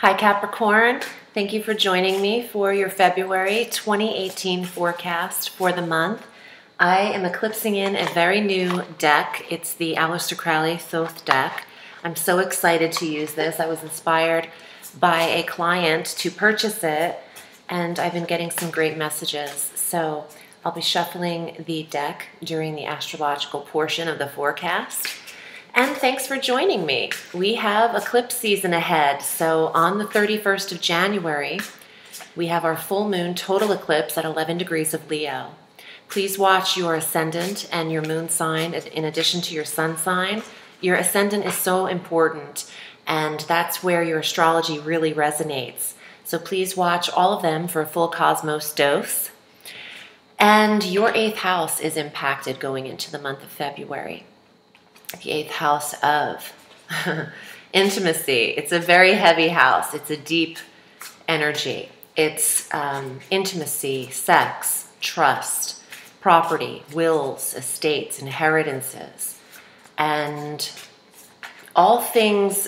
Hi Capricorn, thank you for joining me for your February 2018 forecast for the month. I am eclipsing in a very new deck. It's the Aleister Crowley Thoth deck. I'm so excited to use this. I was inspired by a client to purchase it, and I've been getting some great messages. So I'll be shuffling the deck during the astrological portion of the forecast. And thanks for joining me. We have eclipse season ahead. So on the 31st of January, we have our full moon total eclipse at 11 degrees of Leo. Please watch your ascendant and your moon sign in addition to your sun sign. Your ascendant is so important, and that's where your astrology really resonates. So please watch all of them for a full cosmos dose. And your 8th house is impacted going into the month of February. The 8th house of intimacy. It's a very heavy house. It's a deep energy. It's intimacy, sex, trust, property, wills, estates, inheritances, and all things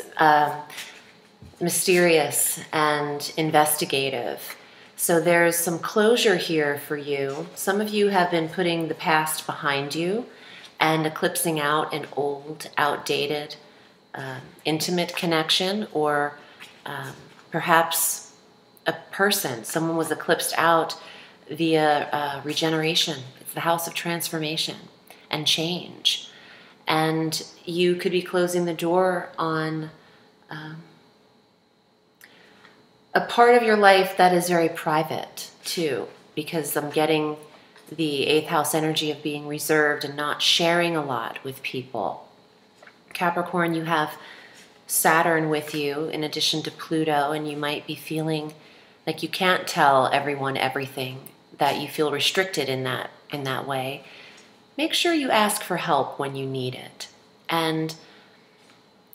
mysterious and investigative. So there's some closure here for you. Some of you have been putting the past behind you and eclipsing out an old, outdated, intimate connection, or perhaps a person. Someone was eclipsed out via regeneration. It's the house of transformation and change. And you could be closing the door on a part of your life that is very private, too, because I'm getting the 8th house energy of being reserved and not sharing a lot with people. Capricorn, you have Saturn with you in addition to Pluto, and you might be feeling like you can't tell everyone everything, that you feel restricted in that way. Make sure you ask for help when you need it. And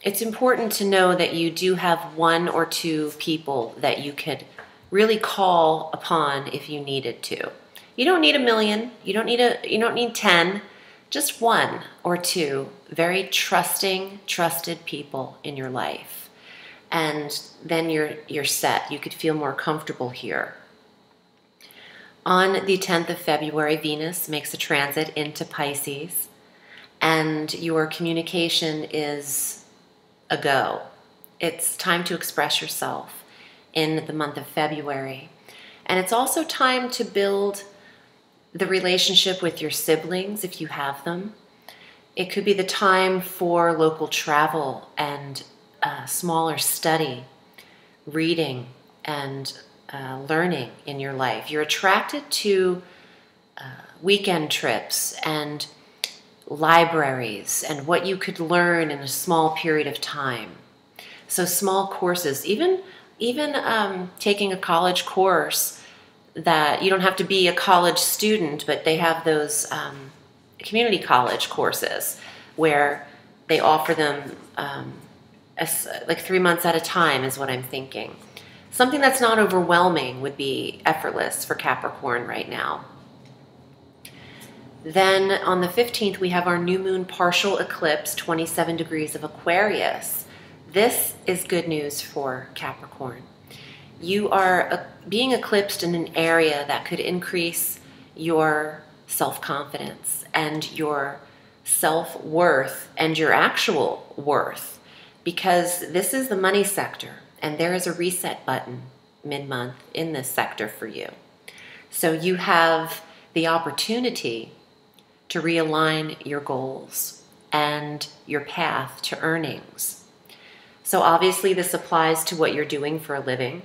it's important to know that you do have 1 or 2 people that you could really call upon if you needed to. You don't need 1 million. You don't need 10. Just 1 or 2 very trusted people in your life, and then you're set. You could feel more comfortable here. On the 10th of February, Venus makes a transit into Pisces, and your communication is a go. It's time to express yourself in the month of February, and it's also time to build the relationship with your siblings, if you have them. It could be the time for local travel and smaller study, reading, and learning in your life. You're attracted to weekend trips and libraries and what you could learn in a small period of time. So small courses, even taking a college course, that you don't have to be a college student, but they have those community college courses where they offer them like 3 months at a time is what I'm thinking. Something that's not overwhelming would be effortless for Capricorn right now. Then on the 15th, we have our new moon partial eclipse, 27 degrees of Aquarius. This is good news for Capricorn. You are being eclipsed in an area that could increase your self-confidence and your self-worth and your actual worth, because this is the money sector, and there is a reset button mid-month in this sector for you. So you have the opportunity to realign your goals and your path to earnings. So obviously this applies to what you're doing for a living.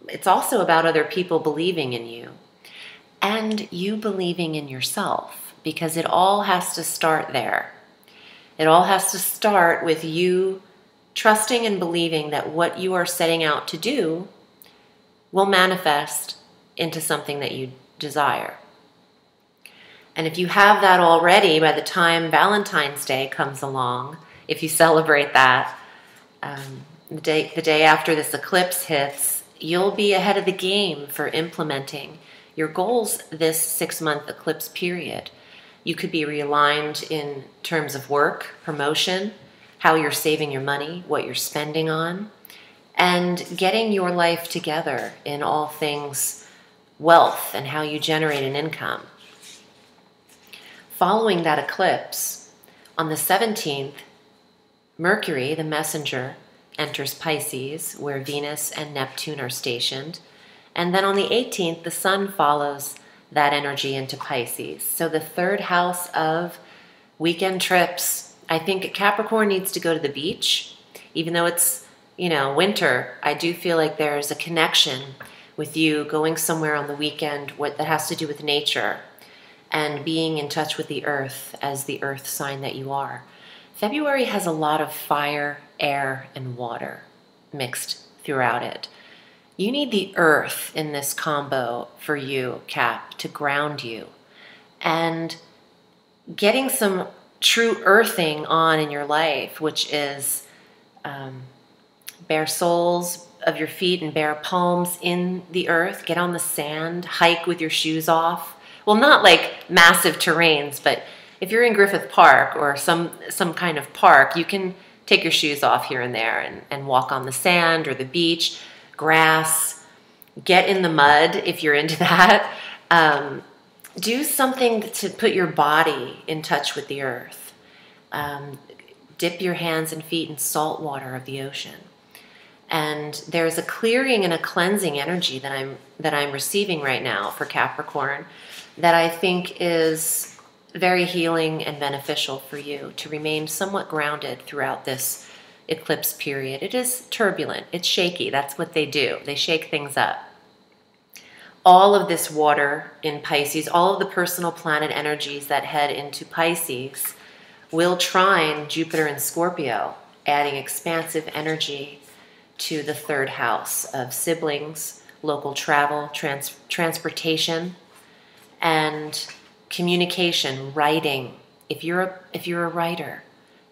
It's also about other people believing in you and you believing in yourself, because it all has to start there. It all has to start with you trusting and believing that what you are setting out to do will manifest into something that you desire. And if you have that already, by the time Valentine's Day comes along, if you celebrate that, the day after this eclipse hits, you'll be ahead of the game for implementing your goals this 6-month eclipse period. You could be realigned in terms of work, promotion, how you're saving your money, what you're spending on, and getting your life together in all things wealth and how you generate an income. Following that eclipse, on the 17th, Mercury, the messenger, enters Pisces, where Venus and Neptune are stationed. And then on the 18th, the sun follows that energy into Pisces. So the third house of weekend trips. I think Capricorn needs to go to the beach. Even though it's, winter, I do feel like there's a connection with you going somewhere on the weekend that has to do with nature and being in touch with the earth as the earth sign that you are. February has a lot of fire, air, and water mixed throughout it. You need the earth in this combo for you, Cap, to ground you. And getting some true earthing on in your life, which is bare soles of your feet and bare palms in the earth. Get on the sand, hike with your shoes off. Well, not like massive terrains, but if you're in Griffith Park or some kind of park, you can take your shoes off here and there and walk on the sand or the beach, grass, get in the mud if you're into that. Do something to put your body in touch with the earth. Dip your hands and feet in salt water of the ocean. And there's a clearing and a cleansing energy that I'm receiving right now for Capricorn that I think is very healing and beneficial for you to remain somewhat grounded throughout this eclipse period. It is turbulent. It's shaky. That's what they do. They shake things up. All of this water in Pisces, all of the personal planet energies that head into Pisces will trine Jupiter and Scorpio, adding expansive energy to the third house of siblings, local travel, transportation, and communication, writing. If you're a writer,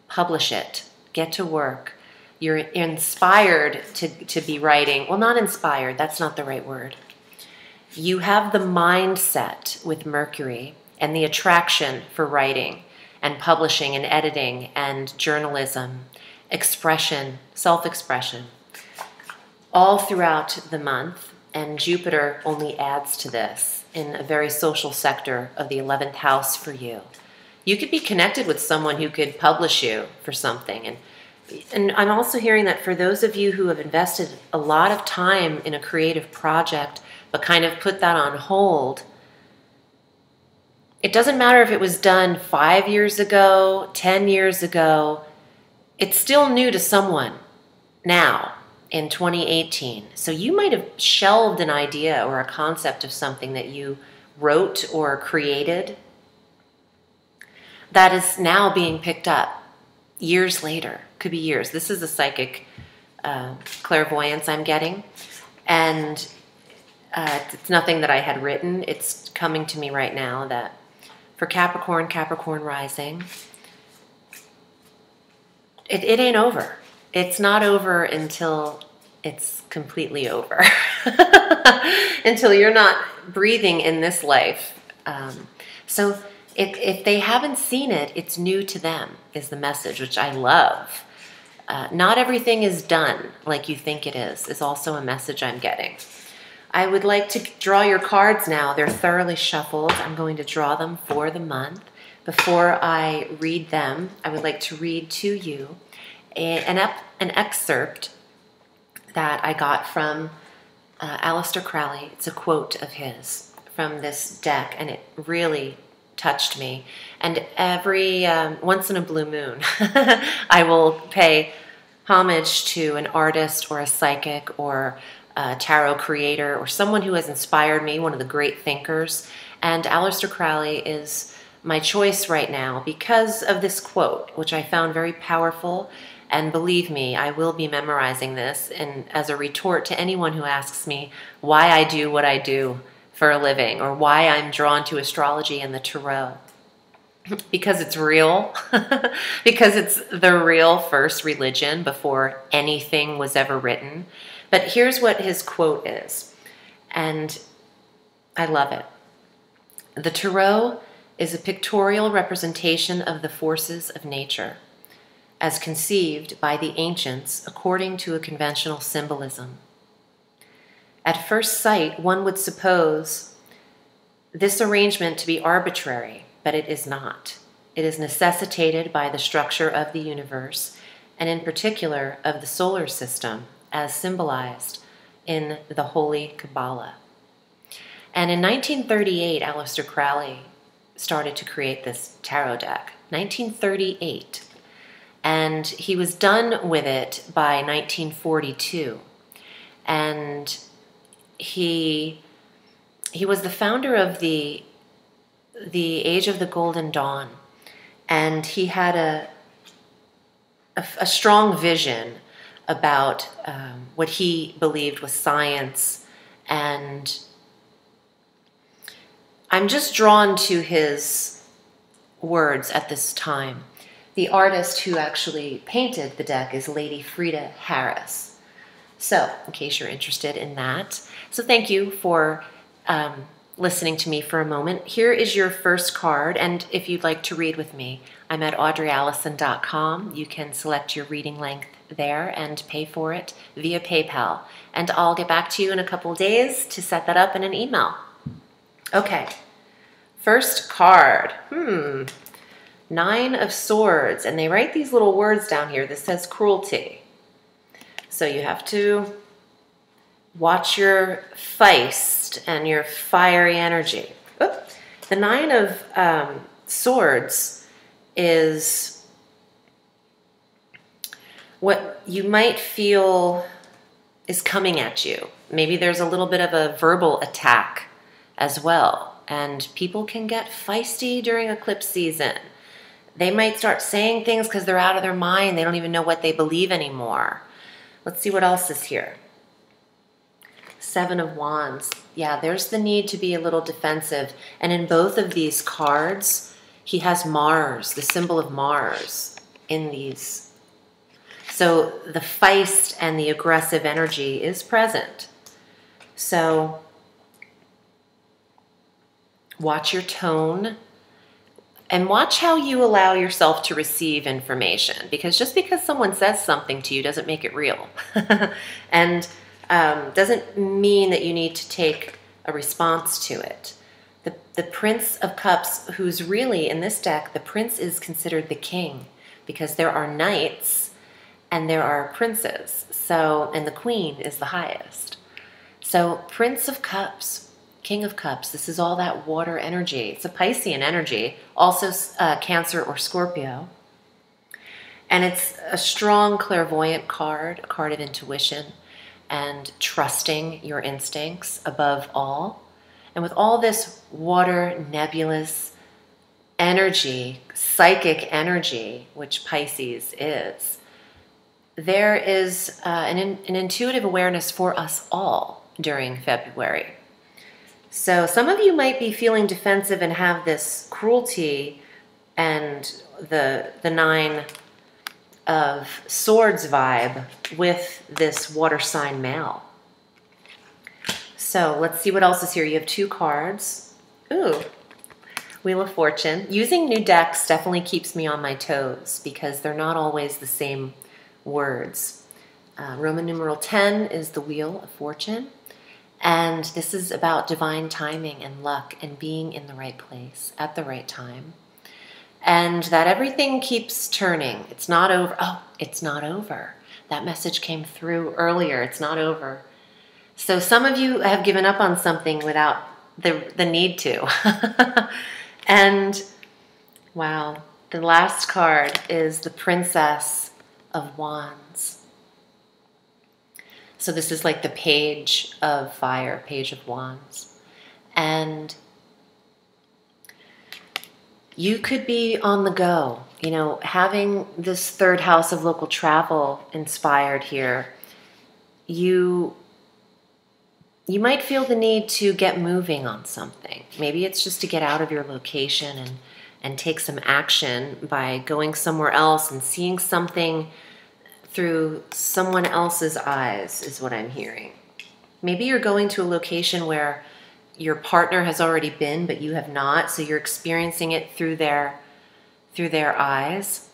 publish it. Get to work. You're inspired to be writing. Well, not inspired. That's not the right word. You have the mindset with Mercury and the attraction for writing and publishing and editing and journalism, expression, self-expression, all throughout the month. And Jupiter only adds to this in a very social sector of the 11th house for you. You could be connected with someone who could publish you for something. And I'm also hearing that for those of you who have invested a lot of time in a creative project but kind of put that on hold, it doesn't matter if it was done 5 years ago, 10 years ago, it's still new to someone now in 2018. So you might have shelved an idea or a concept of something that you wrote or created that is now being picked up years later. Could be years. This is a psychic clairvoyance I'm getting. And it's nothing that I had written. It's coming to me right now that for Capricorn, Capricorn rising, it ain't over. It's not over until it's completely over. Until you're not breathing in this life. So if they haven't seen it, it's new to them, is the message, which I love. Not everything is done like you think it is also a message I'm getting. I would like to draw your cards now. They're thoroughly shuffled. I'm going to draw them for the month. Before I read them, I would like to read to you an excerpt that I got from Aleister Crowley. It's a quote of his from this deck, and it really touched me. And every once in a blue moon, I will pay homage to an artist or a psychic or a tarot creator or someone who has inspired me, one of the great thinkers. And Aleister Crowley is my choice right now because of this quote, which I found very powerful. And believe me, I will be memorizing this and as a retort to anyone who asks me why I do what I do for a living or why I'm drawn to astrology and the tarot. Because it's real. Because it's the real first religion before anything was ever written. But here's what his quote is, and I love it. The tarot is a pictorial representation of the forces of nature. as conceived by the ancients according to a conventional symbolism. At first sight, one would suppose this arrangement to be arbitrary, but it is not. It is necessitated by the structure of the universe, and in particular of the solar system, as symbolized in the Holy Kabbalah. And in 1938, Aleister Crowley started to create this tarot deck. 1938. And he was done with it by 1942. And he was the founder of the Age of the Golden Dawn. And he had a strong vision about what he believed was science. And I'm just drawn to his words at this time. The artist who actually painted the deck is Lady Frida Harris. So, in case you're interested in that. So thank you for listening to me for a moment. Here is your first card, and if you'd like to read with me, I'm at audreyalison.com. You can select your reading length there and pay for it via PayPal. And I'll get back to you in a couple days to set that up in an email. Okay, first card. Nine of Swords, and they write these little words down here that says cruelty. So you have to watch your feist and your fiery energy. Oop. The Nine of Swords is what you might feel is coming at you. Maybe there's a little bit of a verbal attack as well. And people can get feisty during eclipse season. They might start saying things because they're out of their mind. They don't even know what they believe anymore. Let's see what else is here. Seven of Wands. Yeah, there's the need to be a little defensive. And in both of these cards, he has Mars, the symbol of Mars in these. So the feist and the aggressive energy is present. So watch your tone and watch how you allow yourself to receive information, because just because someone says something to you doesn't make it real. And doesn't mean that you need to take a response to it. The Prince of Cups, who's really, in this deck, the Prince is considered the king, because there are knights and there are princes. So, and the Queen is the highest. So Prince of Cups, King of Cups, this is all that water energy. It's a Piscean energy, also Cancer or Scorpio. And it's a strong clairvoyant card, a card of intuition and trusting your instincts above all. And with all this water, nebulous energy, psychic energy, which Pisces is, there is an intuitive awareness for us all during February. So some of you might be feeling defensive and have this cruelty and the Nine of Swords vibe with this water sign male. So let's see what else is here. You have two cards. Ooh, Wheel of Fortune. Using new decks definitely keeps me on my toes because they're not always the same words. Roman numeral 10 is the Wheel of Fortune. And this is about divine timing and luck and being in the right place at the right time. And that everything keeps turning. It's not over. Oh, it's not over. That message came through earlier. It's not over. So some of you have given up on something without the need to. And wow, the last card is the Princess of Wands. So this is like the Page of Fire, Page of Wands. And you could be on the go, you know, having this third house of local travel inspired here. You might feel the need to get moving on something. Maybe it's just to get out of your location and take some action by going somewhere else and seeing something through someone else's eyes is what I'm hearing. Maybe you're going to a location where your partner has already been, but you have not, so you're experiencing it through their eyes.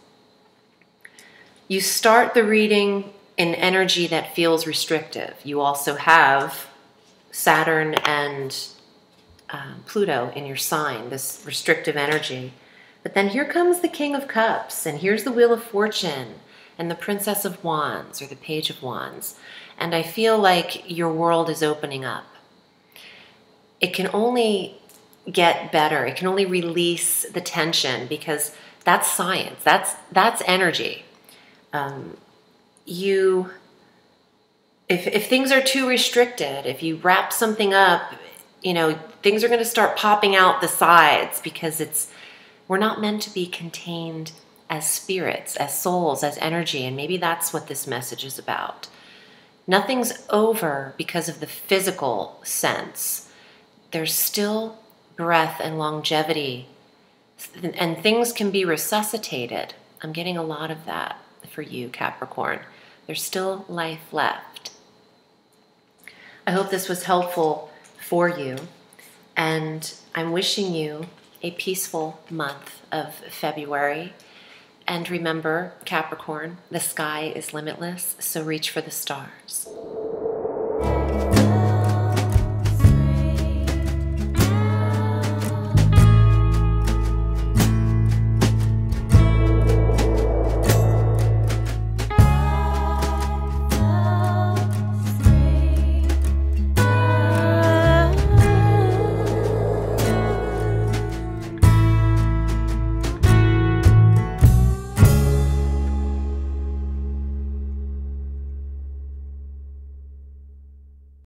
You start the reading in energy that feels restrictive. You also have Saturn and Pluto in your sign, this restrictive energy. But then here comes the King of Cups, and here's the Wheel of Fortune, and the Princess of Wands, or the Page of Wands. And I feel like your world is opening up. It can only get better. It can only release the tension, because that's science. That's energy. If things are too restricted, if you wrap something up, things are going to start popping out the sides, because we're not meant to be contained as spirits, as souls, as energy, and maybe that's what this message is about. Nothing's over because of the physical sense. There's still breath and longevity, and things can be resuscitated. I'm getting a lot of that for you, Capricorn. There's still life left. I hope this was helpful for you, and I'm wishing you a peaceful month of February. And remember, Capricorn, the sky is limitless, so reach for the stars.